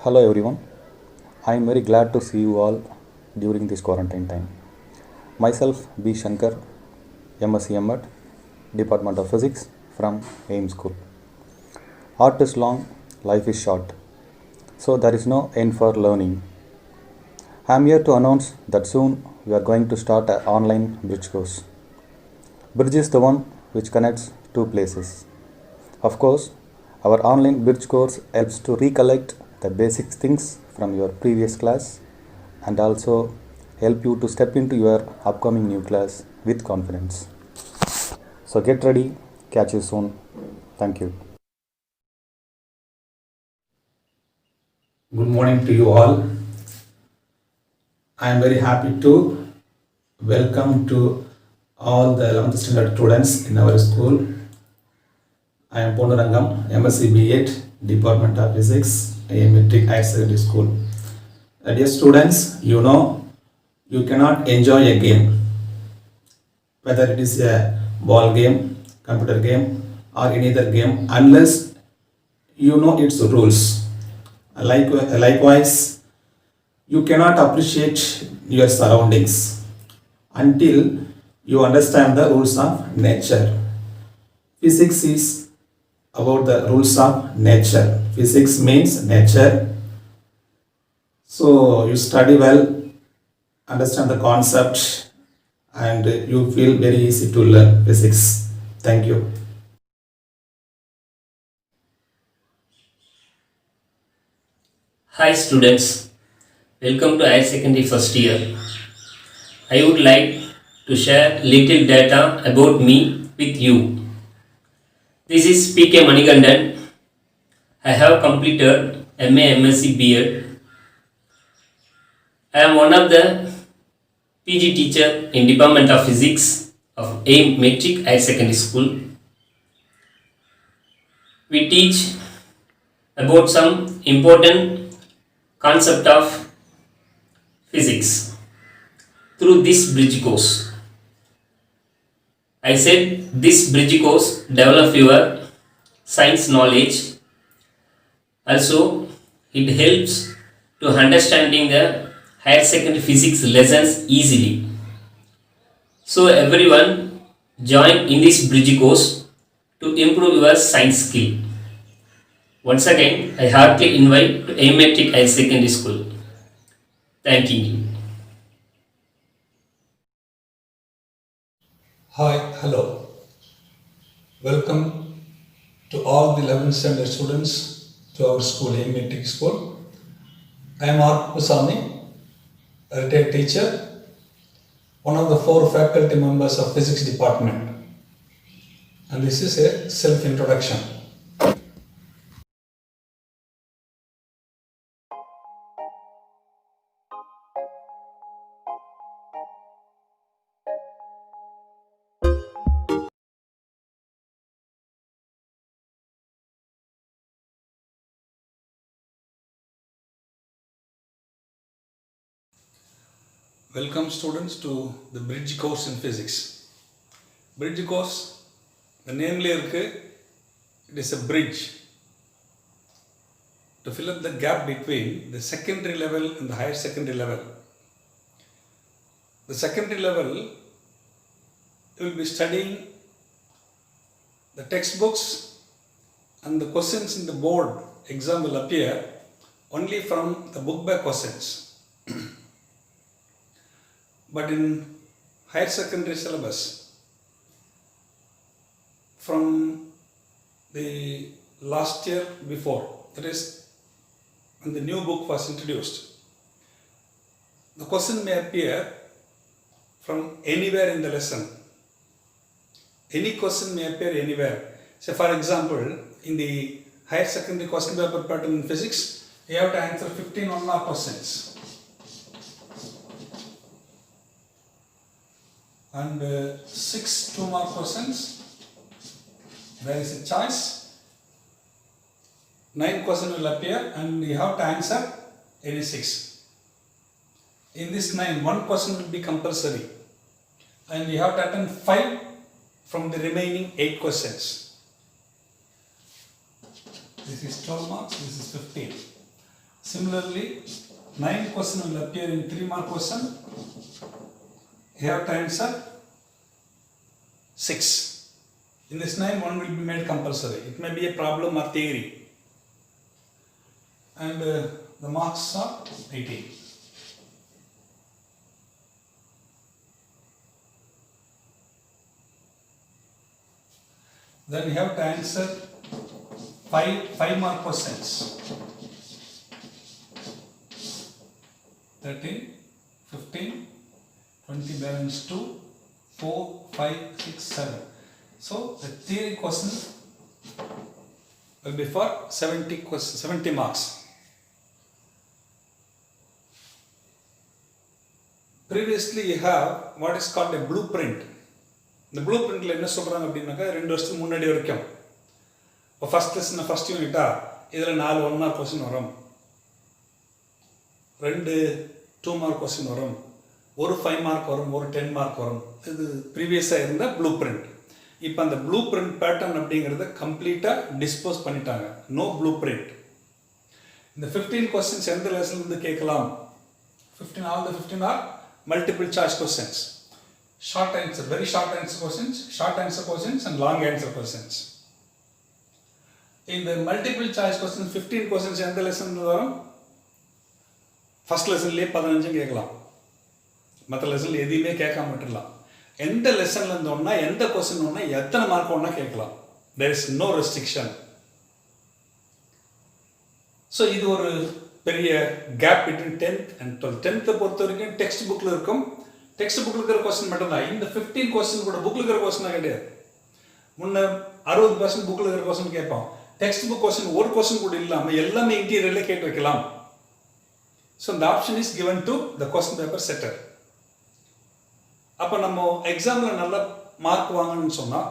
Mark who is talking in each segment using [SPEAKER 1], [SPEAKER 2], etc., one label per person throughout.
[SPEAKER 1] Hello everyone. I am very glad to see you all during this quarantine time. Myself B Shankar, MSc MEd, Department of Physics from AIM School. Art is long, life is short. So there is no end for learning. I am here to announce that soon we are going to start an online bridge course. Bridge is the one which connects two places. Of course, our online bridge course helps to recollect the basic things from your previous class and also help you to step into your upcoming new class with confidence. So get ready, catch you soon. Thank you.
[SPEAKER 2] Good morning to you all. I am very happy to welcome to all the 11th standard students in our school. I am Ponurangam, MSc B.Ed, Department of Physics, Metric Higher Secondary School. Dear students, you know you cannot enjoy a game, whether it is a ball game, computer game, or any other game, unless you know its rules. Likewise, you cannot appreciate your surroundings until you understand the rules of nature. Physics is about the rules of nature. Physics means nature. So you study well, understand the concept, and you feel very easy to learn physics. Thank you.
[SPEAKER 3] Hi students, welcome to higher secondary first year. I would like to share little data about me with you. This is PK Manigandan. I have completed MA MSc B.Ed. I am one of the PG teacher in Department of Physics of AIM Metric Higher Secondary School. We teach about some important concept of physics through this bridge course. I said this bridge course develop your science knowledge. Also, it helps to understanding the higher secondary physics lessons easily. So everyone join in this bridge course to improve your science skill. Once again, I heartily invite to AIM Metric Higher Secondary School. Thank you.
[SPEAKER 4] Hi, hello. Welcome to all the 11th standard students to our school, AIM Metric School. I am R. Kusami, a retired teacher, one of the 4 faculty members of Physics Department. And this is a self-introduction. Welcome students to the bridge course in physics. Bridge course, the name it is a bridge to fill up the gap between the secondary level and the higher secondary level. The secondary level, you will be studying the textbooks and the questions in the board exam will appear only from the book by questions. But in higher secondary syllabus, from the last year before, that is when the new book was introduced, the question may appear from anywhere in the lesson. Any question may appear anywhere. So for example, in the higher secondary question paper pattern in physics, you have to answer 15 1-mark questions. And 6 2-mark questions. There is a choice. 9 questions will appear and you have to answer any 6. In this 9, 1 question will be compulsory. And you have to attend 5 from the remaining 8 questions. This is 12 marks, this is 15. Similarly, 9 question will appear in 3 mark question. You have to answer 6. In this 9, one will be made compulsory. It may be a problem or theory. And the marks are 18. Then you have to answer 5 mark questions. 13, 15, 20 balance 2, 4, 5, 6, 7. So the theory question will be for 70 marks. Previously you have what is called a blueprint. இந்த blue பிரிண்டில் என்ன சொல்கிறாங்க அப்படின்னாக்கா 2 வருஷத்துக்கு முன்னாடி வரைக்கும் இப்போ first lesson first யூனிட்டா இதில் 4 1 mark question வரும், 2 2 மார்க் கொஸ்டின் வரும், ஒரு 5 மார்க் வரும், ஒரு 10 மார்க் வரும். இது ப்ரீவியஸாக இருந்த ப்ளூ பிரிண்ட். இப்போ அந்த ப்ளூ பிரிண்ட் பேட்டர்ன் அப்படிங்கிறத கம்ப்ளீட்டாக டிஸ்போஸ் பண்ணிட்டாங்க. No blueprint. இந்த 15 கொஸ்டின்ஸ் எந்த லெசன்லேருந்து கேட்கலாம்? 15 all the 15 are multiple choice questions. Short answer, very short answer questions and long answer questions. In the multiple choice questions, 15 questions எந்த லெசன்ல வரும்? ஃபர்ஸ்ட் லெசன்லேயே 15 கேட்கலாம், மற்ற லெசன்ல எதையுமே கேட்காம விட்டுடலாம். எந்த லெசன்ல இருந்தோம்னா எந்த கொஸ்டின் ஒன்னா எத்தனை மார்க் ஒன்னா கேட்கலாம். there is no restriction. So இது ஒரு பெரிய gap between 10th and 12th. 10th பொறுத்த வரைக்கும் டெக்ஸ்ட் புக்கில் இருக்கும், டெக்ஸ்ட் புக்கில் இருக்கிற கொஸ்டின் மட்டும்தான். இந்த 15 கொஸ்டின் கூட புக்கில் இருக்கிற கொஸ்டினாக கிடையாது. முன்ன 60% புக்கில் இருக்கிற கொஸ்டின் கேட்போம். டெக்ஸ்ட் புக் கொஸ்டின் ஒரு கொஸ்டின் கூட இல்லாமல் எல்லாமே இன்டீரியரில் கேட்டு வைக்கலாம். ஸோ இந்த option is given to the question paper setter. அப்போ நம்ம எக்ஸாமில் நல்ல மார்க் வாங்கணும்னு சொன்னால்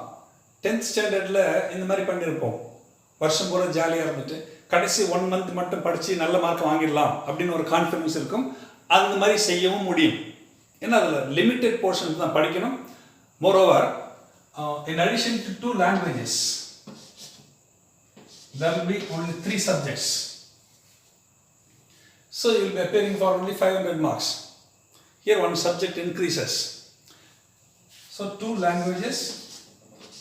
[SPEAKER 4] 10th ஸ்டாண்டர்டில் இந்த மாதிரி பண்ணியிருப்போம். வருஷம் பூரா ஜாலியாக இருந்துட்டு கடைசி 1 month மட்டும் படித்து நல்ல மார்க் வாங்கிடலாம் அப்படின்னு ஒரு கான்ஃபிடன்ஸ் இருக்கும். அந்த மாதிரி செய்யவும் முடியும். ஏன்னா அதில் லிமிட்டெட் போர்ஷன்ஸ் தான் படிக்கணும். Moreover in addition to 2 languages there will be only 3 subjects. So you will be appearing for only 500 marks. Here one subject increases. So 2 languages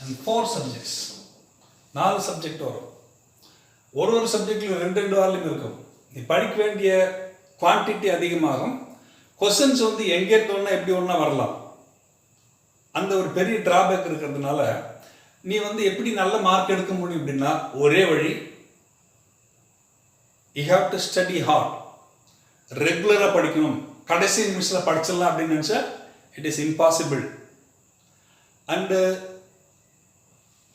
[SPEAKER 4] and 4 subjects. 4 subject வரும். ஒரு சப்ஜெக்டில் 2 வால்யூம் இருக்கும். நீ படிக்க வேண்டிய குவான்டிட்டி அதிகமாகும். கொஸ்டின்ஸ் வந்து எங்கே தோணுனா எப்படி ஒன்றா வரலாம். அந்த ஒரு பெரிய டிராபேக் இருக்கிறதுனால நீ வந்து எப்படி நல்ல மார்க் எடுக்க முடியும் அப்படின்னா ஒரே வழி, you have to study hard. ரெகுலராக படிக்கணும். கடைசி நிமிஷத்தில் படிச்சிடலாம் அப்படின்னு நினச்சா it is impossible. And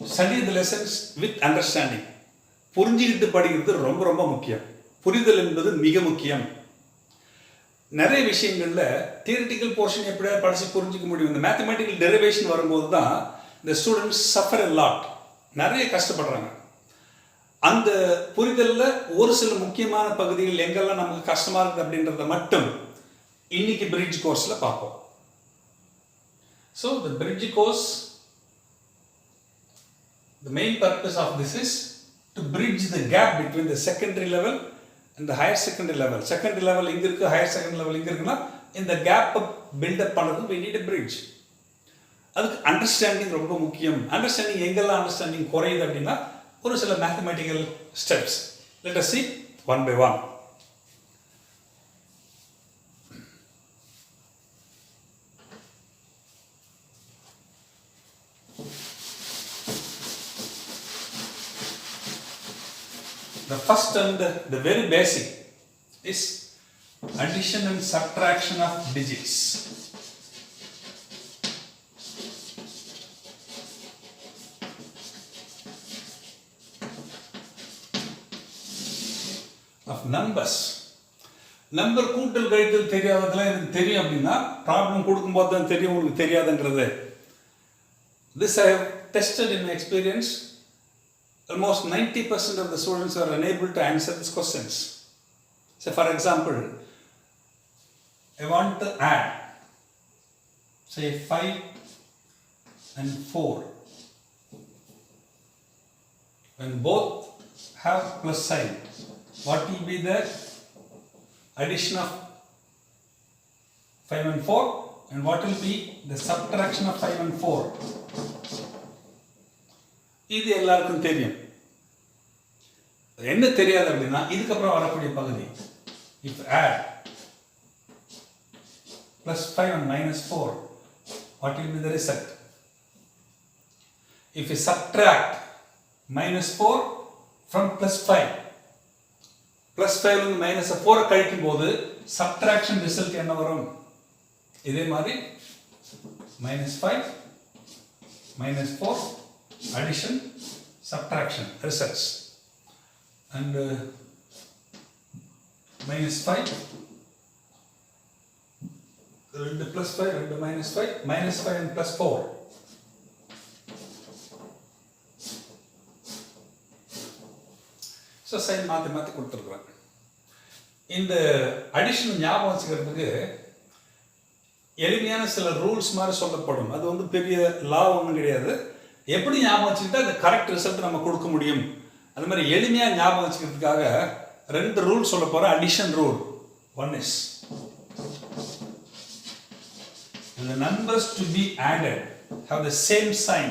[SPEAKER 4] study the lessons with understanding. புரிஞ்சுக்கிட்டு படிக்கிறது ரொம்ப ரொம்ப முக்கியம். புரிதல் என்பது மிக முக்கியம். நிறைய விஷயங்களில் தியரிட்டிக்கல் போர்ஷன் எப்படியாவது படித்து புரிஞ்சிக்க முடியும். இந்த மேத்தமெட்டிக்கல் டெரிவேஷன் வரும்போது தான் இந்த ஸ்டூடெண்ட்ஸ் சஃபர் எ லாட், நிறைய கஷ்டப்படுறாங்க. அந்த புரிதலில் ஒரு சில முக்கியமான பகுதிகள் எங்கெல்லாம் நமக்கு கஷ்டமாக இருக்குது அப்படின்றத மட்டும் இன்னைக்கு பிரிட்ஜ் கோர்ஸில் பார்ப்போம். So the bridge course, the main purpose of this is to bridge the gap between the secondary level and the higher secondary level. Secondary level இங்க இருக்கு, higher secondary level இங்க இருக்குன்னா இந்த கேப் பில்ட் அப் பண்ணது we need a bridge. அதுக்கு understanding ரொம்ப முக்கியம். Understanding எங்கெல்லாம் அண்டர்ஸ்டாண்டிங் குறையுது அப்படின்னா ஒரு சில mathematical steps. Let us see one by one. The first and the very basic is addition and subtraction of digits. Of numbers. Number கூட்டல் கழித்தல் தெரியாததெல்லாம் எனக்கு தெரியும் அப்படின்னா ப்ராப்ளம் கொடுக்கும்போது தான் தெரியும் உங்களுக்கு தெரியாதுன்றது. This I have tested in my experience. Almost 90% of the students are unable to answer these questions. So for example, I want to add, say 5 and 4. When both have plus sign, what will be the addition of 5 and 4, and what will be the subtraction of 5 and 4. இது எல்லாருக்கும் தெரியும். என்ன தெரியாது அப்படின்னா இதுக்கப்புறம் வரக்கூடிய பகுதி. If add plus 5 and minus 4, what will be the result? If you subtract minus 4 from plus 5, plus 5 இருந்து minus 4 கழிக்கும் போது subtraction result என்ன வரும்? இதே மாதிரி minus 5 minus 4 addition subtraction results, and minus 5 2 plus 5 2 minus 5 and plus 4. So sign மாற்றி கொடுத்துருக்குறேன். இந்த அடிஷன் ஞாபகம் வச்சுக்கிறதுக்கு எளிமையான சில ரூல்ஸ் மாதிரி சொல்லப்படும். அது வந்து பெரிய லா ஒன்றும் கிடையாது. எப்படி ஞாபகம் வச்சுக்கிட்டா அந்த கரெக்ட் ரிசல்ட் நம்ம கொடுக்க முடியும், அது மாதிரி எளிமையாக ஞாபகம் வச்சுக்கிறதுக்காக 2 ரூல் சொல்ல போகிறேன். Addition rule. One is the numbers to be added have the same sign.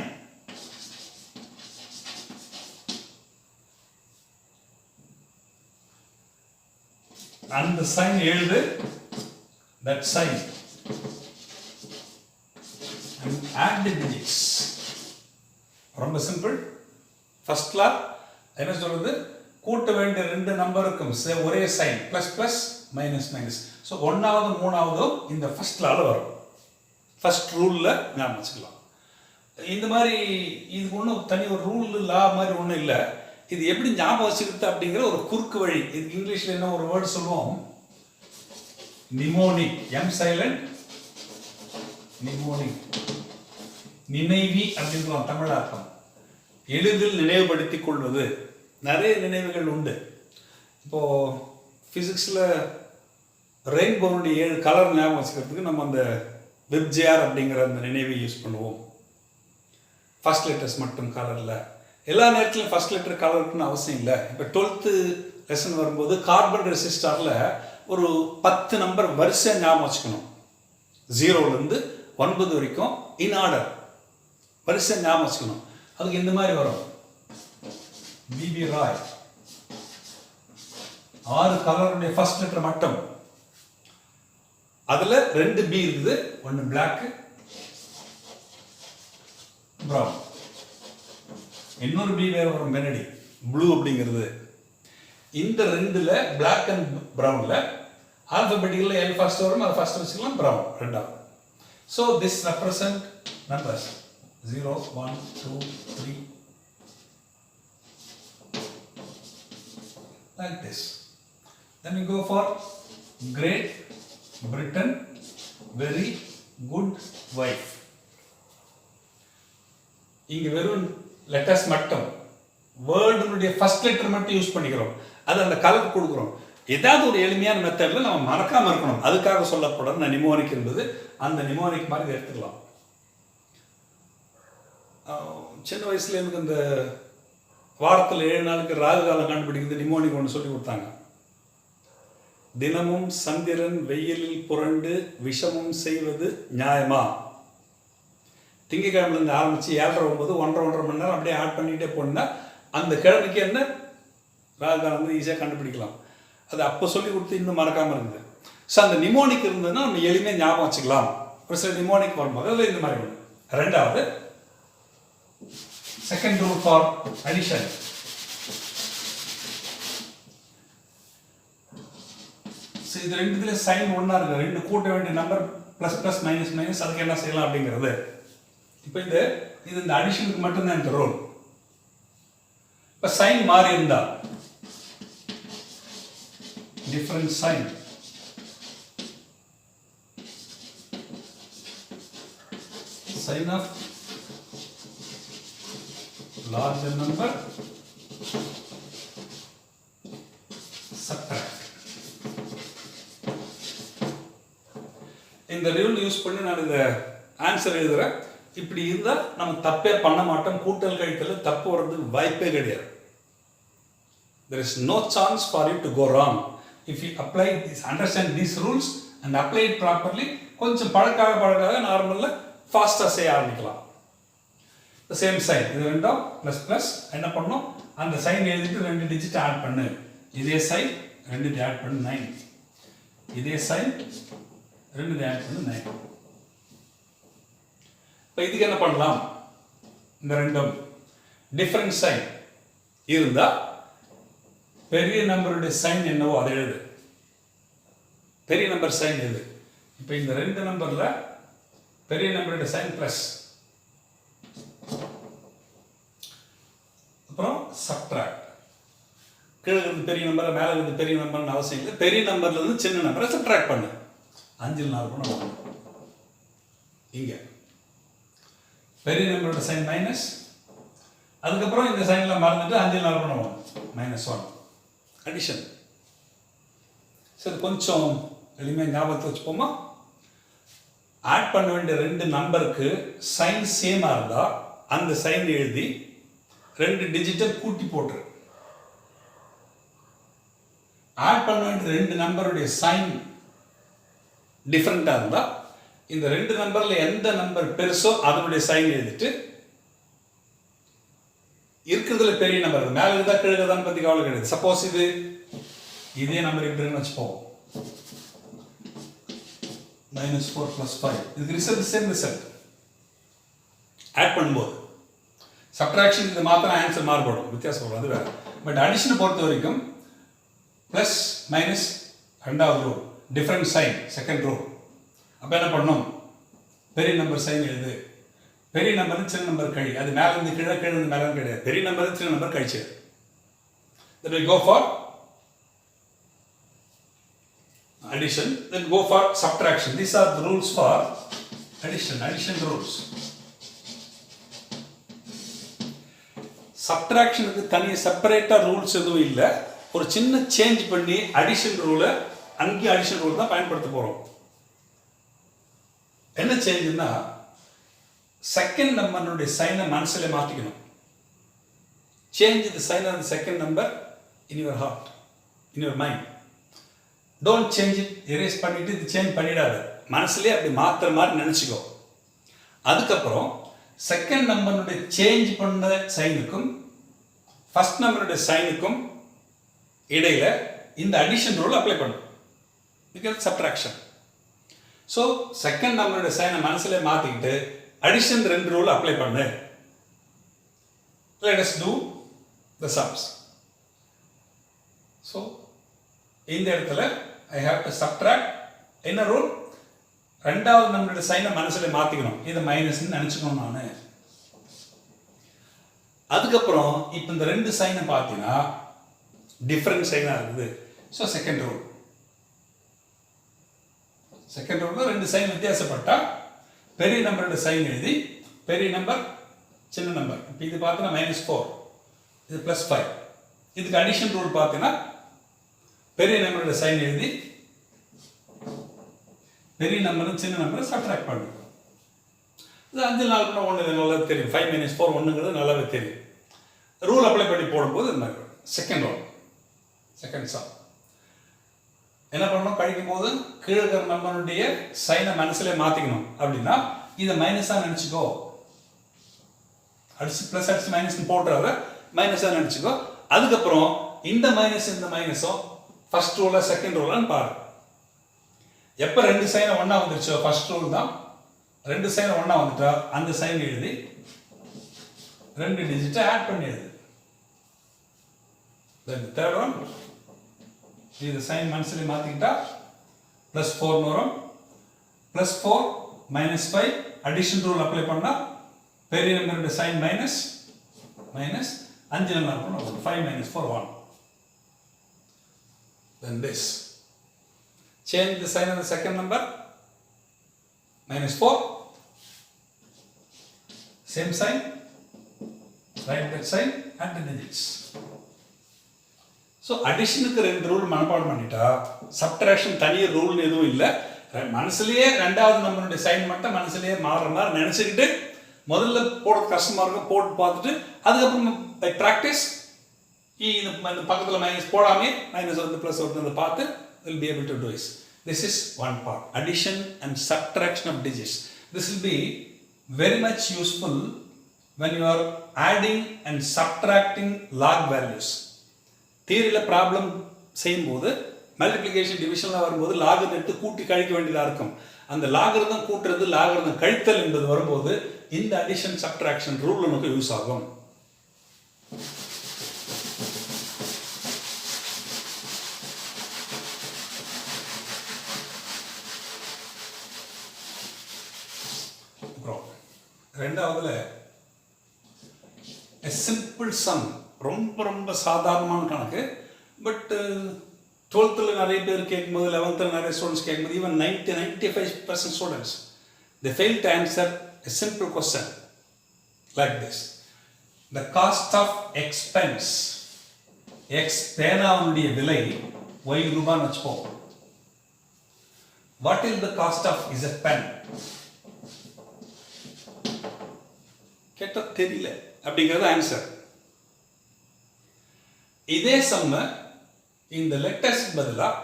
[SPEAKER 4] And the sign எழுது, that sign, and add the digits. ரொம்ப சிம்பிள். ஃபர்ஸ்ட் லா என்ன சொல்றது, கூட்ட வேண்டிய 2 நம்பருக்கும் ஒரே sign, plus plus minus minus. So 1வது 3வது இந்த ஃபர்ஸ்ட் லால வரும். ஃபர்ஸ்ட் ரூலில் ஞாபகம் வச்சுக்கலாம். இந்த மாதிரி இதுக்கு ஒன்றும் தனி ஒரு ரூல் லா மாதிரி ஒன்றும் இல்லை. இது எப்படி ஞாபகம் வச்சுக்கிறது அப்படிங்கிற ஒரு குறுக்கு வழி. இதுக்கு இங்கிலீஷில் என்ன ஒரு வேர்டு சொல்லுவோம், நிமோனிக். எம் சைலண்ட், நிமோனிக், நினைவி அப்படின்னு தமிழ் அர்த்தம். எளிதில் நினைவுபடுத்திக் கொள்வது. நிறைய நினைவுகள் உண்டு. இப்போது ஃபிசிக்ஸில் ரெயின்போனுடைய 7 கலர் ஞாபகம் வச்சுக்கிறதுக்கு நம்ம அந்த வெப்ஜிஆர் அப்படிங்கிற அந்த நினைவை யூஸ் பண்ணுவோம். ஃபர்ஸ்ட் லெட்டர்ஸ் மட்டும் கலரில். எல்லா நேரத்துலையும் ஃபர்ஸ்ட் லெட்டர் கலருக்குன்னு அவசியம் இல்லை. இப்போ 12th லெசன் வரும்போது கார்பன் ரெசிஸ்டாரில் ஒரு 10 நம்பர் வரிசையாக ஞாபகம் வச்சுக்கணும். 0லேருந்து 9 வரைக்கும் இன் ஆர்டர் வரிசையாக ஞாபகம் வச்சுக்கணும். அதுக்கு இந்த மாதிரி வரும், பிபி ராய். 6 கலருடைய ஃபர்ஸ்ட் லெட்டர் மட்டும். அதில் 2 பி இருக்குது, ஒன்று பிளாக் ப்ரௌன், இன்னொரு பி வேற வரும் பெனடி ப்ளூ அப்படிங்கிறது. இந்த 2ல் பிளாக் அண்ட் ப்ரௌனில் ஆல்பபெட்டிக்கலில் எல் ஃபர்ஸ்ட் வரும், அதை ஃபர்ஸ்ட் வச்சுக்கலாம், ப்ரௌன் 2வது. So this represent numbers 0 1 2 3 like this. Then we go for Great Britain, very good wife. இங்க வெறும் லெட்டர்ஸ் மட்டும், வேர்டுனுடைய ஃபர்ஸ்ட் லெட்டர் மட்டும் யூஸ் பண்ணிக்கிறோம். அது அந்த கலர் கொடுக்குறோம். ஏதாவது ஒரு எளிமையான மெத்தடில் நம்ம மறக்காமல் இருக்கணும். அதுக்காக சொல்லப்படுற நிமோனிக் என்பது அந்த நிமோனிக் மாதிரி எடுத்துக்கலாம். சின்ன வயசுல எனக்கு இந்த வாரத்தில் 7 நாளுக்கு ராகு காலம் கண்டுபிடிக்கிறது நிமோனிக் ஒன்று சொல்லி கொடுத்தாங்க. தினமும் சந்திரன் வெயிலில் புரண்டு விஷமும் செய்வது நியாயமா? திங்கக்கிழமையிலேருந்து ஆரம்பித்து 7:30 9 1.5 மணி நேரம் அப்படியே ஆட் பண்ணிகிட்டே போனா அந்த கிழமைக்கு என்ன ராகு காலம் வந்து ஈஸியாக கண்டுபிடிக்கலாம். அது அப்போ சொல்லி கொடுத்து இன்னும் மறக்காமல் இருக்குது. ஸோ அந்த நிமோனிக் இருந்ததுன்னா நம்ம எளிமையாக ஞாபகம் வச்சுக்கலாம். ஒரு சில நிமோனிக் வரும்போது அதில் இந்த மாதிரி ஒன்று. 2வது second rule for addition. So இது 2த்துல சைன் ஒன்றா இருக்குது. 2 கூட்ட வேண்டிய number plus plus minus minus, அதுக்கு என்ன செய்யலாம் அப்படிங்கிறது. இப்போ இது இந்த அடிஷனுக்கு மட்டும்தான் இந்த ரூல். இப்போ சைன் மாறி இருந்தா different sign, sign of larger number, subtract. இந்த ரூல் யூஸ் பண்ணி நான் இந்த ஆன்சர் எழுதுறேன். இப்படி இருந்தால் நம்ம தப்பே பண்ண மாட்டோம். கூட்டல் கழித்தல் தப்பு வர்றதுக்கு வாய்ப்பே கிடையாது. There is no chance for you to go wrong. if you apply this, understand these rules and apply it properly, கொஞ்சம் பழக்காக நார்மலில் ஃபாஸ்ட்டாக செய்ய ஆரம்பிக்கலாம். the same sign, இது ரெண்டும் ப்ளஸ் ப்ளஸ் என்ன பண்ணணும், அந்த சைன் எழுதிட்டு 2 டிஜிட் ஆட் பண்ணு, இதே சைன் 2 ஆட் பண்ணு 9, இதே சைன் 2 ஆட் பண்ணு 9. இப்போ இதுக்கு என்ன பண்ணலாம், இந்த ரெண்டும் டிஃபரண்ட் சைன் இருந்தால் பெரிய நம்பருடைய சைன் என்னவோ அதை எழுது, பெரிய நம்பர் சைன் எது. இப்போ இந்த 2 நம்பரில் பெரிய நம்பருடைய சைன் ப்ளஸ், அப்புறம் சப்ட்ராக்ட், கீழே இருந்து பெரிய நம்பரை மேலே இருந்து பெரிய நம்பர்னு அவசியம் இல்லை, பெரிய நம்பர்லேருந்து சின்ன நம்பரை சப்ட்ராக்ட் பண்ணு, 5 4 பண்ண இங்கே பெரிய நம்பரோட சைன் மைனஸ், அதுக்கப்புறம் இந்த சைனில் மறந்துட்டு 5 4 பண்ணுவோம் -1 அடிஷன். சரி, கொஞ்சம் எளிமையாக ஞாபகத்தை வச்சுப்போமா. ஆட் பண்ண வேண்டிய 2 நம்பருக்கு சைன் சேமாக இருந்தால் அந்த சைன் எழுதி 2 டிஜிட்டை கூட்டி போட்டுரு. ஆட் பண்ண வேண்டிய 2 நம்பருடைய சைன் டிஃப்ரெண்ட்டாக இருந்தால் இந்த 2 நம்பரில் எந்த நம்பர் பெருசோ அதனுடைய சைன் எழுதிட்டு இருக்கிறதுல பெரிய நம்பர் மேலே இருந்தா கீழே தான் பற்றி கவலை கிடையாது. சப்போஸ் இதே நம்பர் எப்படின்னு வச்சுப்போம், -4 + 5, இதுக்கு ரிசல்ட் சேம் ரிசல்ட். ஆட் பண்ணும்போது சப்ட்ராக்ஷன் இது மாத்திரம் ஆன்சர் மாறுபடும், வித்தியாசப்படும், அது வேறு. பட் அடிஷனை பொறுத்த வரைக்கும் ப்ளஸ் மைனஸ் ரெண்டாவது rule, different sign second rule. அப்போ என்ன பண்ணணும், பெரிய நம்பர் சைன் எழுது, பெரிய நம்பர் சின்ன நம்பர் கழி, அது மேலே இருந்து கீழே கீழே இருந்து மேலே கிடையாது, பெரிய நம்பர் சின்ன நம்பர் கழிச்சு. Then we go for addition, then go for subtraction. These are the rules for addition rules. சப்ட்ராக்ஷனுக்கு தனியாக செப்பரேட்டாக ரூல்ஸ் எதுவும் இல்லை, ஒரு சின்ன சேஞ்ச் பண்ணி அடிஷன் ரூலை அங்கேயும் அடிஷன் ரூல் தான் பயன்படுத்த போகிறோம். என்ன சேஞ்சுன்னா, செகண்ட் நம்பருடைய சைனை மனசில் மாற்றிக்கணும். Change the sign of the second number in your heart, in your mind. Don't change it, erase பண்ணிட்டு இது சேஞ்ச் பண்ணிடாத, மனசுலேயே அப்படி மாற்றுற மாதிரி நினச்சிக்கோ. அதுக்கப்புறம் செகண்ட் நம்பருடைய சேஞ்ச் பண்ண சைனுக்கும் ஃபர்ஸ்ட் நம்பருடைய சைனுக்கும் இடையில இந்த அடிஷன் ரூல் அப்ளை பண்ணும், பிகாஸ் சப்ட்ராக்ஷன். ஸோ செகண்ட் நம்பருடைய சைனை மனசுல மாற்றிக்கிட்டு அடிஷன் 2 ரூல் அப்ளை பண்ணு. Let us do the sums. So இந்த இடத்துல I have to subtract என்ன ரூல், ரெண்டாவது நம்பருடைய சைனை மனசுல மாற்றிக்கணும், இதை மைனஸ்ன்னு நினச்சிக்கணும் நான். அதுக்கப்புறம் இப்போ இந்த 2 சைனை பார்த்தீங்கன்னா டிஃப்ரெண்ட் சைனாக இருக்குது. ஸோ செகண்ட் ரூல், செகண்ட் ரூலில் 2 சைன் வித்தியாசப்பட்டா பெரிய நம்பரோட சைன் எழுதி பெரிய நம்பர் சின்ன நம்பர். இப்போ இது பார்த்தீங்கன்னா -4, இது +5. இதுக்கு அடிஷன் ரூல் பார்த்தீங்கன்னா பெரிய நம்பரோட சைன் எழுதி பெரிய நம்பரும் சின்ன நம்பரை சப்ட்ராக்ட் பண்ணும். இது 5 4 பண்ண 1, இது நல்லா தெரியும். 5 - 4 1ங்கிறது நல்லாவே தெரியும். ரூல் அப்ளை பண்ணி போடும்போது இந்த மாதிரி செகண்ட் ரூல், செகண்ட் சம் என்ன பண்ணணும், கழிக்கும் போது கீழே இருக்கிற நம்பருடைய சைனை மனசுல மாற்றிக்கணும். அப்படின்னா இதை மைனஸாக நினச்சிக்கோ, அடிச்சு ப்ளஸ் அடிச்சு மைனஸ் போட்டுறாத, மைனஸாக நினச்சிக்கோ. அதுக்கப்புறம் இந்த மைனஸும் ஃபர்ஸ்ட் ரூலா செகண்ட் ரூலான்னு பாரு. எப்போ 2 சைனை ஒன்றா வந்துருச்சோ ஃபர்ஸ்ட் ரூல் தான். 2 சைனை ஒன்றா வந்துட்டா அந்த சைன் எழுதி 2 டிஜிட்டை ஆட் பண்ணி எழுது. தேர்ட் ஒன், இது சைன் மனசுல மாற்றிக்கிட்டா +4 வரும். +4 -5 அடிஷன் ரூல் அப்ளை பண்ணால் பெரிய நம்பருடைய சைன் மைனஸ் 5 நம்பர் பண்ணணும், 5 - 4 1. Then this, change the sign of the second number, -4, same sign, write that sign and the digits. So அடிஷனுக்கு 2 ரூல் மனப்பாடம் பண்ணிட்டா சப்ட்ராக்ஷன் தனியாக ரூல்னு எதுவும் இல்லை. மனசுலேயே ரெண்டாவது நம்பருடைய சைன் மட்டும் மனசுலேயே மாறுற மாதிரி நினச்சிக்கிட்டு முதல்ல போடுறது கஷ்டமாக இருக்கும், போட்டு பார்த்துட்டு அதுக்கப்புறம் பை ப்ராக்டிஸ் இந்த பக்கத்தில் மைனஸ் போடாமே மைனஸ் வந்து ப்ளஸ் வந்து பார்த்து will be able to do this. This is one part, addition and subtraction of digits. This will be very much useful when you are adding and subtracting log values. Theory problem செய்யும்போது multiplication டிவிஷனில் வரும்போது லாகர் எடுத்து கூட்டி கழிக்க வேண்டியதாக இருக்கும். அந்த லாகர்தான் கூட்டுறது லாகர்தான் கழித்தல் என்பது வரும்போது இந்த அடிஷன் சப்ட்ராக்ஷன் ரூல் நமக்கு யூஸ் ஆகும். ரெண்டாவதுல a simple sum, ரொம்ப ரொம்ப சாதாரணமான கணக்கு. பட் 12th நிறைய பேர் கேட்கும்போது 11th நிறைய ஸ்டூடெண்ட்ஸ் கேட்கும்போது even 95% students they fail to answer a simple question like this. The cost of expense, x பேனாவுடைய விலை y ரூபான்னு வச்சுப்போம். What is the cost of z pen? கேட்ட தெரியல அப்படிங்கிறது ஆன்சர். இதே சம்ம இந்த லெட்டர்ஸ் பதிலாக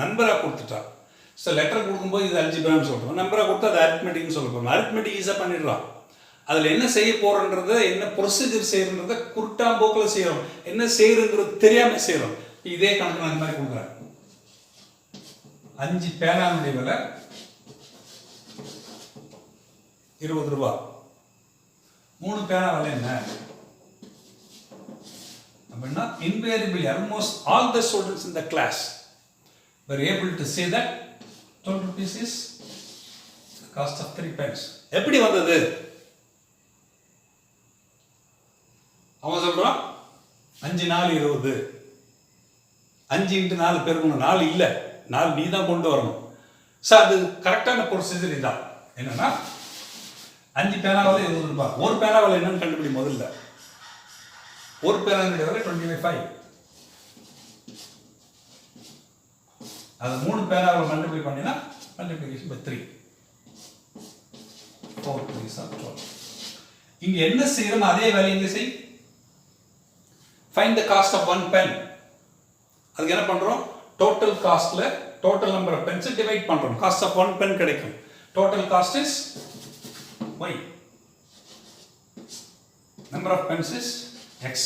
[SPEAKER 4] நம்பராக கொடுத்துட்டா. ஸோ லெட்டர் கொடுக்கும்போது இது அல்ஜிப்ரான்னு சொல்கிறோம், நம்பராக கொடுத்து அது அரித்மெட்டிக்னு சொல்ல போகிறோம். அரித்மெட்டிக் ஈஸியாக பண்ணிடலாம். அதில் என்ன செய்ய போகிறோன்றத, என்ன ப்ரொசீஜர் செய்யறன்றத குருட்டாம்போக்கில் செய்கிறோம், என்ன செய்யறதுங்கிறது தெரியாமல் செய்கிறோம். இதே கணக்கு நான் இந்த மாதிரி கொடுக்குறேன். 5 பேனாவுடைய விலை 20 ரூபா. 3 பேனா விலை என்ன அப்படின்னா, invariably almost all the students in the class were able to say that 12 rupees is the cost of 3 pence. எப்படி வந்தது? அவன் சொல்றான் 5 4 20. 5 × 4 பெருக்கணும். 4 இல்லை, 4 நீ தான் கொண்டு வரணும். ஸோ அது கரெக்டான ப்ரொசீஜர் இதான். என்னன்னா 5 பேனாவில் 20 ரூபாய். ஒரு பேனாவில் என்னன்னு கண்டுபிடி. முதல்ல ஒரு பேனாவுடைய விலை 25. அது 3 பேனாவில் மல்டிப்ளை பண்ணினா மல்டிப்ளிகேஷன் பை 3. 4 3 12. இங்க என்ன செய்யறோம்? அதே வேலையை இங்க செய். Find the cost of 1 pen. அதுக்கு என்ன பண்றோம்? டோட்டல் காஸ்ட்ல total number of pens divide பண்றோம். காஸ்ட் ஆஃப் 1 பென் கிடைக்கும். Total cost is y. Number of pens is x.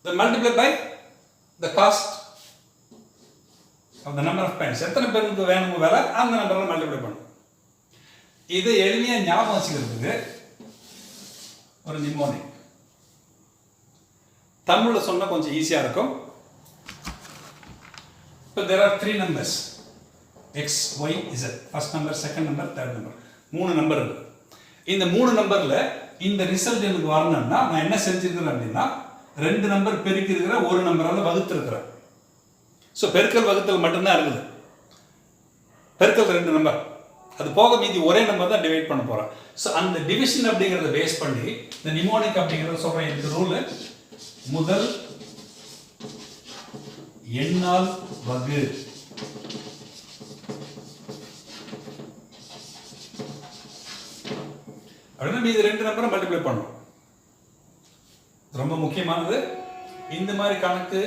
[SPEAKER 4] Then multiply by the cost of the number of pens. எத்தனை பென்னுக்கு வேணுமோ வேலை அந்த நம்பரை மல்டிப்ளை பண்ணும். இது எளிமையாக ஞாபகம் வச்சுக்கிறதுக்கு ஒரு நிமோனிக். தமிழில் சொன்னால் கொஞ்சம் ஈஸியாக இருக்கும். இப்போ there are 3 numbers, x, y, z. First number, second number, third number. 3 number இருக்கு. இந்த 3 நம்பர்ல இந்த ரிசல்ட் எனக்கு வரணும்னா நான் என்ன செஞ்சிருக்கிறேன் அப்படின்னா, 2 நம்பர் பெருக்கி இருக்கிற ஒரு நம்பரால வகுத்து இருக்கிறேன். ஸோ பெருக்கல் வகுத்தல் மட்டும்தான் இருக்குது. பெருக்கல் 2 நம்பர், அது போக மீதி ஒரே நம்பர் தான் டிவைட் பண்ண போறேன். ஸோ அந்த டிவிஷன் அப்படிங்கிறத பேஸ் பண்ணி இந்த நிமோனிக் அப்படிங்கிறத சொல்றேன். இந்த ரூல் முதல் எண்ணால் வகு. அப்படின்னா மீது 2 நம்பரை மல்டிப்ளை பண்ணணும். ரொம்ப முக்கியமானது. இந்த மாதிரி கணக்கு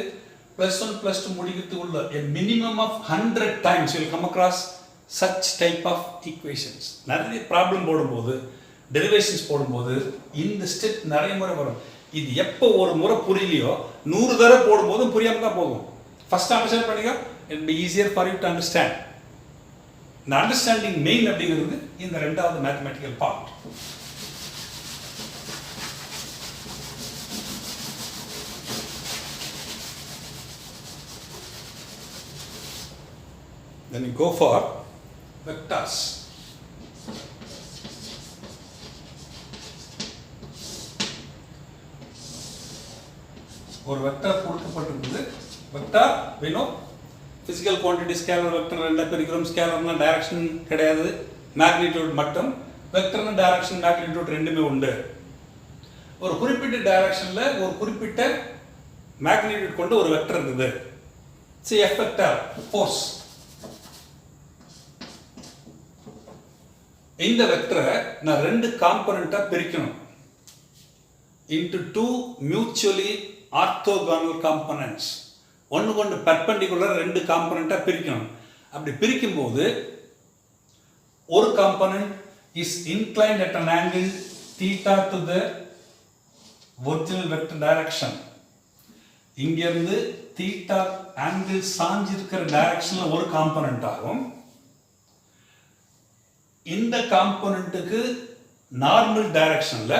[SPEAKER 4] +1 +2 முடிக்கிறதுக்குள்ள a minimum of 100 times you will come across such type of equations. நிறைய ப்ராப்ளம் போடும்போது, டெரிவேஷன்ஸ் போடும்போது இந்த ஸ்டெப் நிறைய முறை வரும். இது எப்போ ஒரு முறை புரியலையோ 100 தடவை போடும்போதும் புரியாமல் தான் போகும். ஃபர்ஸ்ட் அண்டர்ஸ்டாண்ட் பண்ணிக்க, it will be easier for you to understand. இந்த அண்டர்ஸ்டாண்டிங் மெயின் அப்படிங்கிறது இந்த 2வது mathematical part. Then you go for vectors. ஒரு வெக்டர் கொடுக்கப்பட்டிருக்குது. Vector we know physical quantity scalar vector ரெண்டா பிரிக்கிறோம். ஸ்கேலர்னா டைரக்ஷன் கிடையாது, மேக்னிடியூட் மட்டும். வெக்டர்னா டைரக்ஷன் மேக்னிடியூட் ரெண்டுமே உண்டு. ஒரு குறிப்பிட்ட டைரக்ஷன்ல ஒரு குறிப்பிட்ட மேக்னிடியூட் கொண்டு ஒரு வெக்டர் இருக்குது. see F vector force. இந்த வெக்டரை நான் 2 காம்பனண்டா பிரிக்கணும் into 2 mutually orthogonal components. ஒன்று கொண்டு பெர்பெண்டிகுலர் ரெண்டு காம்பனண்ட்டாக பிரிக்கணும். அப்படி பிரிக்கும்போது ஒரு component is inclined at an angle theta to the original vector direction. இங்கிருந்து தீட்டா ஆங்கிள் சாஞ்சிருக்கிற டைரக்ஷன்ல ஒரு காம்பனண்ட் ஆகும். இந்த காம்பனண்ட்டுக்கு நார்மல் டைரக்ஷன்ல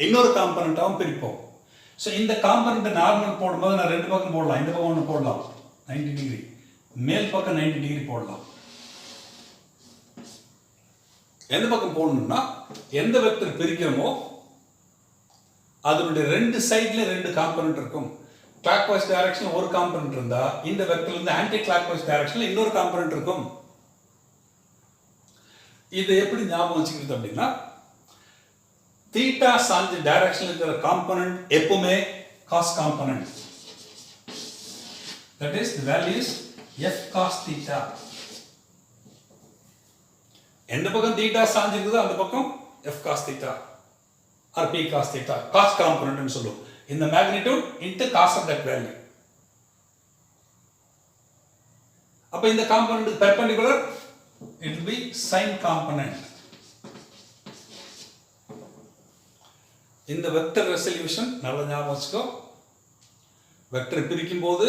[SPEAKER 4] இன்னொரு காம்பனண்ட்டாகவும் பிரிப்போம். ஸோ இந்த காம்பனண்ட் நார்மல் போடும்போது நான் ரெண்டு பக்கம் போடலாம். இந்த பக்கம் ஒன்று போடலாம் 90 டிகிரி, மேல் பக்கம் 90 டிகிரி போடலாம். எந்த பக்கம் போடணும்னா எந்த வெக்டர் பிரிக்கிறோமோ அதனுடைய ரெண்டு சைட்ல ரெண்டு காம்பனண்ட் இருக்கும். கிளாக் வைஸ் டைரக்ஷன் ஒரு காம்பனண்ட் இருந்தா இந்த வெக்டர்ல இருந்து ஆன்டி கிளாக் வைஸ் டைரக்ஷன்ல இன்னொரு காம்பனண்ட் இருக்கும். இது எப்படி ஞாபகம் வச்சுக்கிறது அப்படின்னா, தீட்டா சாஞ்ச டைரக்ஷன்ல இருக்கிற காம்பனண்ட் எப்பவுமே cos component. That is the value is f cos theta. எந்த பக்கம் தீட்டா சாஞ்சிருக்குதோ அந்த பக்கம் f cos theta or p cos theta, cos component னு சொல்லுவோம். இந்த magnitude into cos of that value. அப்ப இந்த component perpendicular, it will be sin component. இந்த வெக்டர் ரெசல்யூஷன் நல்ல ஞாபகம் வச்சுக்கோ. வெக்டர் பிரிக்கும் போது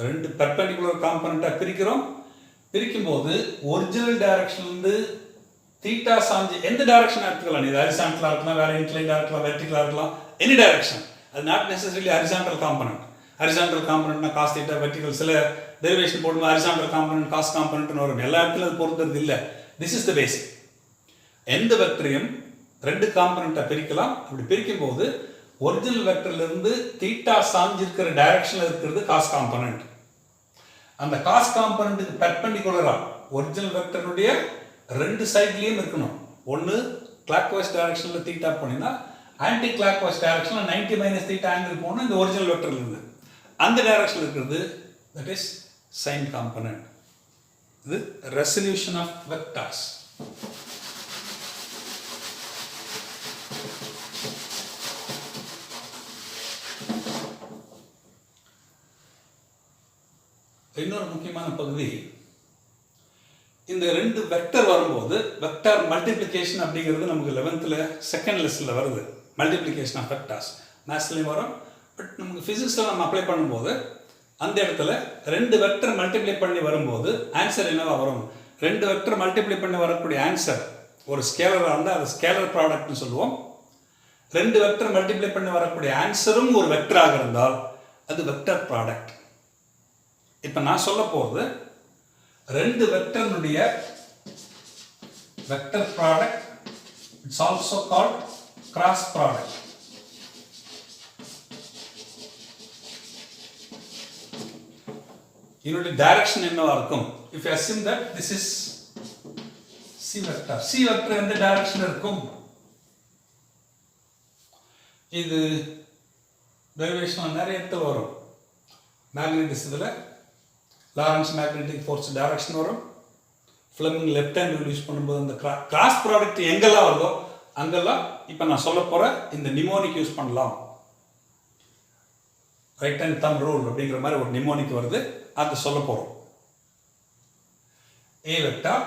[SPEAKER 4] ரெண்டு பெர்பெண்டிகுலர் காம்பனண்டா பிரிக்கிறோம். பிரிக்கும் போது ஒரிஜினல் டைரக்ஷன்ல இருந்து தீட்டா சாஞ்சு எந்த டைரக்ஷன் எடுத்துக்கலாம். இது ஹரிசாண்டலா இருக்கலாம், வேற இன்க்ளைன்டா இருக்கலாம், வெர்டிகலா இருக்கலாம், எனி டைரக்ஷன். அது not necessarily horizontal component. Horizontal காம்பனண்ட்னா காஸ் தீட்டா, வெர்டிகல் சில டெரிவேஷன் போடும்போது ஹரிசாண்டல் காம்பனண்ட் காஸ் காம்பனண்ட்னு வரும். எல்லா இடத்துலையும் அது பொறுத்தது இல்லை. This is the basic. எந்த வெக்டரையும் ரெண்டு காம்பனண்டா பிரிக்கலாம். அப்படி பிரிக்கும் போது ஒரிஜினல் வெக்டர்ல இருந்து தீட்டா சாஞ்சிருக்கிற டைரக்ஷன்ல இருக்கிறது காஸ் காம்பனண்ட். அந்த காஸ் காம்பனண்ட்டுக்கு பெர்பெண்டிகுலரா ஒரிஜினல் வெக்டருடைய ரெண்டு சைட்லயும் இருக்கணும். ஒன்று கிளாக் வைஸ் டைரக்ஷன்ல தீட்டா போனீங்கன்னா ஆன்டி கிளாக் வைஸ் டைரக்ஷன்ல 90 மைனஸ் தீட்டா ஆங்கிள் போகணும். இந்த ஒரிஜினல் வெக்டர்ல இருந்து அந்த டைரக்ஷன்ல இருக்கிறது தட் இஸ் சைன் காம்பனண்ட். இது ரெசல்யூஷன் ஆஃப் வெக்டர்ஸ். இன்னொரு முக்கியமான பகுதி, இந்த ரெண்டு வெக்டர் வரும்போது வெக்டர் மல்டிப்ளிகேஷன் அப்படிங்கிறது நமக்கு 11th செகண்ட் லெசன்ல வருது. மல்டிப்ளிகேஷன் ஆஃப் வெக்டர்ஸ் மேத்ஸ்லயும் வரும். பட் நமக்கு பிசிக்ஸ்ல நம்ம அப்ளை பண்ணும்போது அந்த இடத்துல ரெண்டு வெக்டர் மல்டிப்ளை பண்ணி வரும்போது ஆன்சர் என்னவா வரும்? ரெண்டு வெக்டர் மல்டிப்ளை பண்ணி வரக்கூடிய ஆன்சர் ஒரு ஸ்கேலராக இருந்தால் அது ஸ்கேலர் ப்ராடக்ட்னு சொல்லுவோம். ரெண்டு வெக்டர் மல்டிப்ளை பண்ணி வரக்கூடிய ஆன்சரும் ஒரு வெக்டராக இருந்தால் அது வெக்டர் ப்ராடக்ட். இப்போ நான் சொல்ல போகிறது ரெண்டு வெக்டர்னுடைய vector product. It's also called cross product. இதனுடைய டைரக்ஷன் என்னவா இருக்கும்? If you assume that this is C vector, C vector எந்த டைரக்ஷன் இருக்கும்? இது டெரிவேஷன் நிறைய இடத்துல வரும். மேக்னெட்டிசத்தில் லாரன்ஸ் மேக்னெட்டிக் ஃபோர்ஸ் டைரக்ஷன் வரும். Fleming left hand rule use பண்ணும்போது அந்த கிராஸ் ப்ராடக்ட் எங்கெல்லாம் வருதோ அங்கெல்லாம் இப்போ நான் சொல்ல போகிற இந்த நிமோனிக் யூஸ் பண்ணலாம். ரைட் ஹேண்ட் தம் ரூல் அப்படிங்கிற மாதிரி ஒரு நிமோனிக் வருது, அதை சொல்ல போகிறோம். ஏ வெக்டார்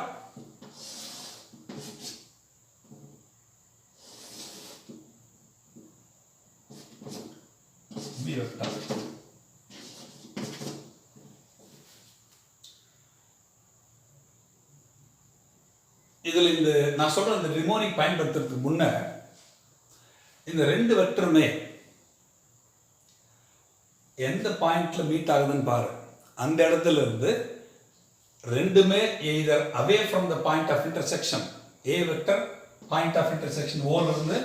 [SPEAKER 4] பி வெக்டார். இதில் இந்த நான் சொல்ற இந்த நிமோனிக் பயன்படுத்துறதுக்கு முன்ன இந்த ரெண்டு வெக்டருமே எந்த பாயிண்ட்ல மீட் ஆகுதுன்னு பாரு. அந்த இடத்துல இருந்து ரெண்டுமே either away from the point of intersection. A vector point of intersection ஓல இருந்து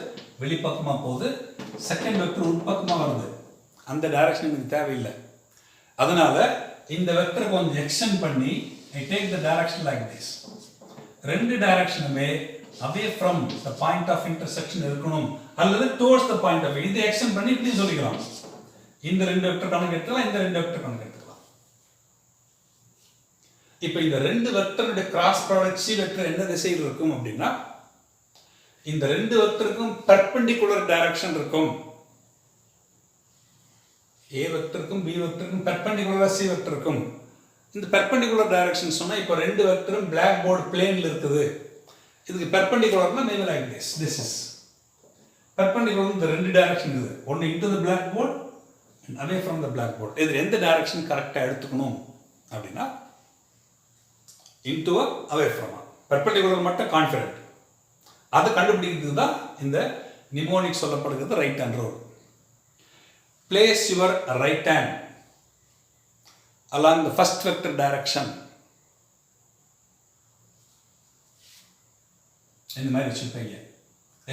[SPEAKER 4] வெளிப்பக்கமா போகுது, செகண்ட் வெக்டர் உட்பக்கமா வருது. அந்த டைரக்ஷன் எனக்கு தேவையில்லை. அதனால இந்த வெக்டர் கொஞ்சம் எக்ஸ்டெண்ட் பண்ணி I take the direction like this. ரெண்டு டைரக்ஷனுமே away from the point of intersection இருக்கணும் அல்லது டுவர்ட்ஸ் த பாயிண்ட் ஆஃப். இது எக்ஸ்டெண்ட் பண்ணி இப்படி சொல்லிக்கலாம். இந்த ரெண்டு வெக்டர் கணக்கு எடுத்துக்கலாம், இந்த ரெண்டு வெக்டர் கணக்கு எடுத்துக்கலாம். இப்போ இந்த ரெண்டு வெக்டருடைய கிராஸ் ப்ராடக்ட் சி வெக்டர் என்ன திசையில் இருக்கும் அப்படின்னா இந்த ரெண்டு வெக்டருக்கும் பெர்பெண்டிகுலர் டைரக்ஷன் இருக்கும். ஏ வெக்டருக்கும் பி வெக்டருக்கும் பெர்பெண்டிகுலராக சி வெக்டருக்கும். இந்த பெர்பெண்டிகுலர் டைரக்ஷன் சொன்னால் இப்போ ரெண்டு வெக்டரும் பிளாக் போர்டு பிளேனில் இருக்குது. இதுக்கு பெர்பெண்டிகுலர்னா maybe like this is perpendicular. இந்த ரெண்டு டைரக்ஷன் இருக்குது, ஒன்று into the black board and away from the black board. இதில் எந்த டைரக்ஷன் கரெக்டாக எடுத்துக்கணும் அப்படின்னா இன்டு அவே ஃப்ரம். பெர்பெண்டிகுலர் மட்டும் கான்ஃபிடென்ட். அதை கண்டுபிடிக்கிறது தான் இந்த நிமோனிக் சொல்லப்படுகிறது right hand rule. Place your right hand along the first vector direction. இந்த மாதிரி வச்சுப்பீங்க.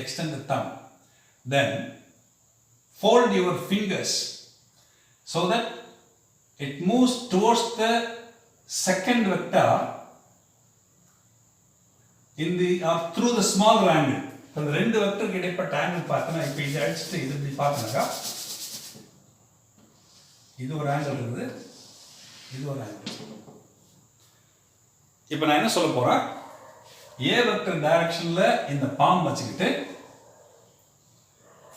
[SPEAKER 4] Extend the thumb. Then fold your fingers so that it moves towards the second vector in the or through the smaller angle. அந்த ரெண்டு வெக்டருக்கு இடைப்பட்ட angle பார்த்தனா இப்போ இதை அடிச்சுட்டு இது இப்படி பார்த்தனாக்கா இது ஒரு ஆங்கிள் இருக்குது, இது ஒரு ஆங்கிள். இப்போ நான் என்ன சொல்ல போறேன், ஏ வெக்டர் டைரக்ஷன்ல இந்த பாம் வச்சுக்கிட்டு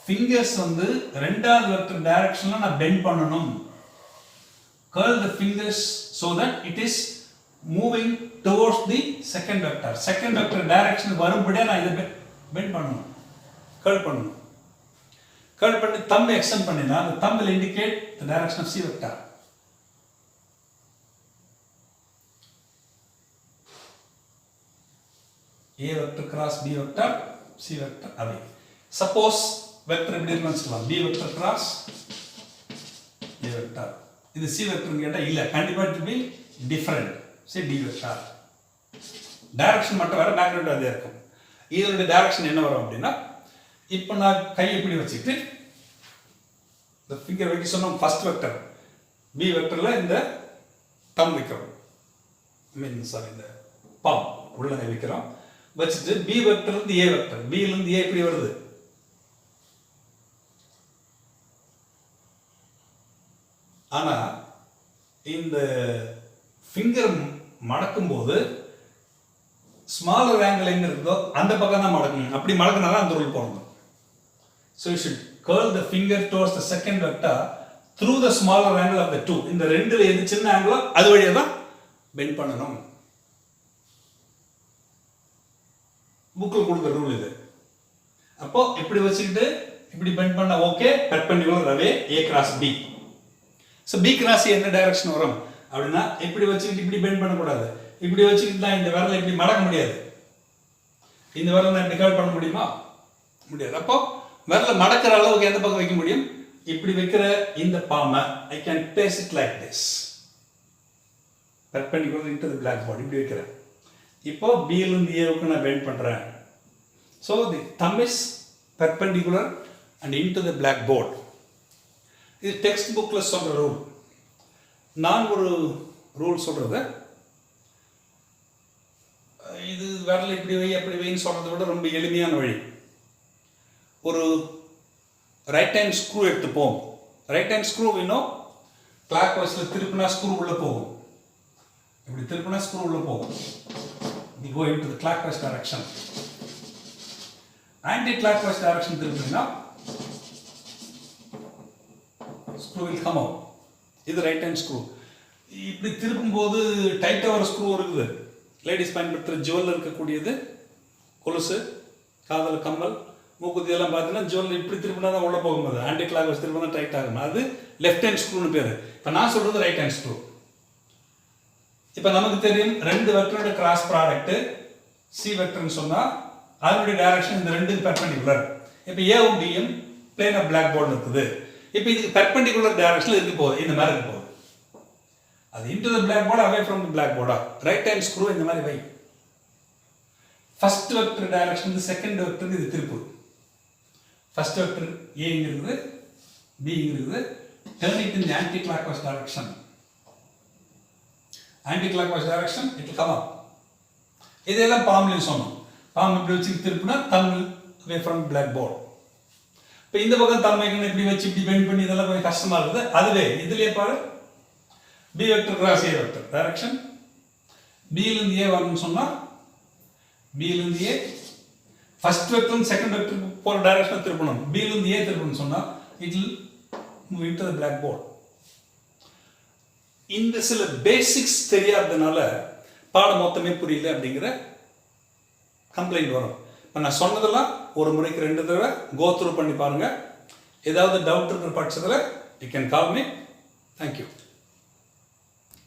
[SPEAKER 4] ஃபிங்கர்ஸ் வந்து ரெண்டாவது வெக்டர் டைரக்ஷன்ல நான் பெண்ட் பண்ணணும். curl the fingers so that it is moving towards the second vector. second vector direction வரும்படியா நான் இதை பெண்ட் பண்ணணும், curl பண்ணணும். curl பண்ணி thumb extend பண்ணினா the thumb will indicate the direction of C vector. A vector cross B vector, C vector away. Suppose vector இப்படி இருக்குன்னு வச்சுக்கலாம், B vector cross A vector. இது C vector கேட்டா இல்ல, கண்டிப்பா to be different. say D vector. Direction மட்டும் வேற, magnitude அதே இருக்கும். இதோட டைரக்ஷன் என்ன வரும் அப்படின்னா, இப்போ நான் கை இப்படி வச்சுட்டு இந்த ஃபிங்கர் வைக்க சொன்னோம் ஃபர்ஸ்ட் வெக்டர் பி வெக்டர்ல இந்த தம் வைக்கிறோம், இந்த பாம் உள்ள வைக்கிறோம். வச்சுட்டு பி வெக்டர்ல இருந்து ஏ வெக்டர், பி ல இருந்து ஏ இப்படி வருது. ஆனா இந்த ஃபிங்கர் மடக்கும் போது ஸ்மாலர் ஆங்கிள் எங்க இருக்குதோ அந்த பக்கம் தான் மடக்கணும். அப்படி மடக்கினாதான் அந்த ரூல் போடணும். So you should curl the finger towards the second vector through the smaller angle of the two. இந்த ரெண்டுல எது சின்ன ஆங்கிளோ அது வழியா தான் பெண்ட் பண்ணணும். புக்ல கொடுக்கிற ரூல் இது. அப்போ இப்படி வச்சுக்கிட்டு இப்படி பெண்ட் பண்ணா okay, perpendicular away A cross B. So B cross A என்ன டைரக்ஷன் வரும் அப்படின்னா, இப்படி வச்சுக்கிட்டு இப்படி பெண்ட் பண்ணக்கூடாது. இப்படி வச்சுக்கிட்டு இந்த விரலை இப்படி மடக்க முடியாது. இந்த விரலை நான் இப்படி கர்ல் பண்ண முடியுமா? முடியாது. அப்போ விரலை மடக்கிற அளவுக்கு எந்த பக்கம் வைக்க முடியும்? இப்படி வைக்கிற இந்த பாமை I can place it like this. Perpendicular into the blackboard. இப்படி வைக்கிறேன். இப்போ B ல இருந்து A க்கு நான் பெண்ட் பண்றேன். So the thumb is perpendicular and into the blackboard. இது டெக்ஸ்ட் புக்ல சொல்ற ரூல். நான் ஒரு ரூல் சொல்றது, இது விரல் இப்படி வை அப்படி வைன்னு சொல்றதை விட ரொம்ப எளிமையான வழி. ஒரு ரைட் ஹேண்ட் ஸ்க்ரூ எடுத்துப்போம். ரைட் ஹேண்ட் ஸ்க்ரூ வேணும், கிளாக் வைஸ்ல திருப்பினா ஸ்க்ரூ உள்ள போகும். இப்படி திருப்பினா ஸ்க்ரூ உள்ள போகும். You go into the clockwise direction. Anti-clockwise direction திருப்பினா screw will come out. இது ரைட் ஹேண்ட் ஸ்க்ரூ. இப்படி திருப்பும் போது டைட்டாக ஒரு ஸ்க்ரூ இருக்குது. லேடிஸ் பயன்படுத்துகிற ஜுவல்ல இருக்கக்கூடியது, கொலுசு, காதல் கம்மல், மூக்குத்தி எல்லாம் பார்த்தீங்கன்னா ஜுவல் இப்படி திருப்பினா தான் உள்ள போகும்போது ஆன்டி கிளாக் வச்சு திரும்ப தான் டைட் ஆகும். அது லெஃப்ட் ஹேண்ட் ஸ்க்ரூன்னு பேர். இப்போ நான் சொல்றது ரைட் ஹேண்ட் ஸ்க்ரூ. இப்போ நமக்கு தெரியும் ரெண்டு வெக்டரோட கிராஸ் ப்ராடக்ட் சி வெக்டர்னு சொன்னால் அதனுடைய டைரக்ஷன் இந்த ரெண்டு பெர்பெண்டிகுலர். இப்போ ஏவும் பியும் பிளேன் ஆஃப் பிளாக் போர்டு இருக்குது. இப்போ இதுக்கு பெர்பெண்டிகுலர் டைரக்ஷனில் இருக்க போகுது, இந்த மாதிரி இருக்க போகுது. அது into the black board, away from the black போர்டா. ரைட் ஹேண்ட் ஸ்க்ரூ இந்த மாதிரி வை. First vector direction second vector இது திருப்பு. ஃபர்ஸ்ட் வெக்டர் ஏ இங்க இருக்குது, பி இங்க இருக்குது. Turn it in the anti clockwise direction. Anti clockwise direction it will come up. இதெல்லாம் பாம்லையும் சொன்னோம். பாம் இப்படி வச்சு திருப்பினா தம் அவே ஃப்ரம் பிளாக் போர்டு. இப்போ இந்த பக்கம் தம் இப்படி வச்சு இப்படி பெண்ட் பண்ணி இதெல்லாம் கொஞ்சம் கஷ்டமா இருக்குது. அதுவே இதுலயே பாரு, B vector cross A vector direction. பில இருந்து ஏ வரணும்னு சொன்னா பில இருந்து A first vector second vector போற டைரக்ஷன் திருப்பணும். பில இருந்து ஏ திருப்பணும்னு சொன்னா it will move into the blackboard. இந்த சில பேசிக்ஸ் தெரியாததுனால பாடம் மொத்தமே புரியல அப்படிங்கிற கம்ப்ளைண்ட் வரும். இப்போ நான் சொன்னதெல்லாம் ஒரு முறைக்கு 2 தடவை கோ த்ரூ பண்ணி பாருங்கள். ஏதாவது டவுட் இருக்கிற பட்சத்தில் you can call me. Thank you.